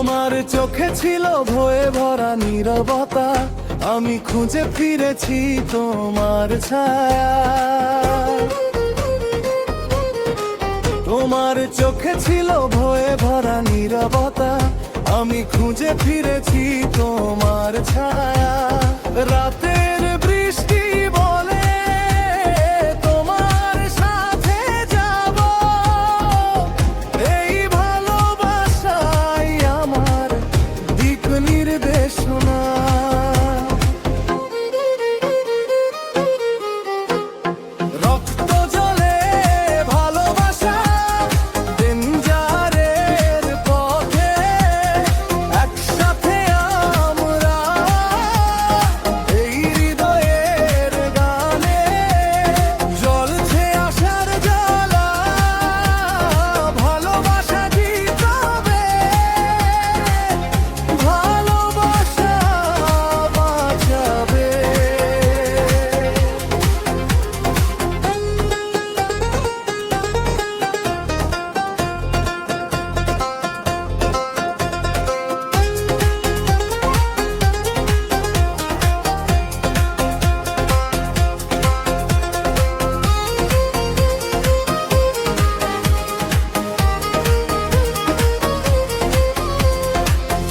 তোমার চোখে ছিল ভয়ে ভরা নীরবতা, আমি খুঁজে ফিরেছি তোমার ছায়া। তোমার চোখে ছিল ভয়ে ভরা নীরবতা, আমি খুঁজে ফিরেছি তোমার ছায়া। রাতের বৃষ্টি বলে তোমার সাথে যাব, এই ভালোবাসাই আমার দিক নির্দেশনা। রক্ত জলে ভালোবাসা ডেঞ্জারের পথে, একসাথে আমরা এই হৃদয়ের গানে জ্বলছে আশার জ্বালা। ভালোবাসা জিতবে, ভালোবাসা বাঁচাবে।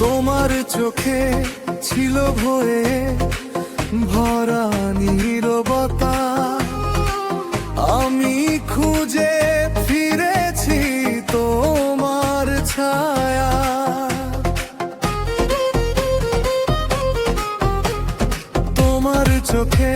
তোমার চোখে ছিল ভয়ে ভরা নীরবতা, আমি খুঁজে ফিরেছি তোমার ছায়া। তোমার চোখে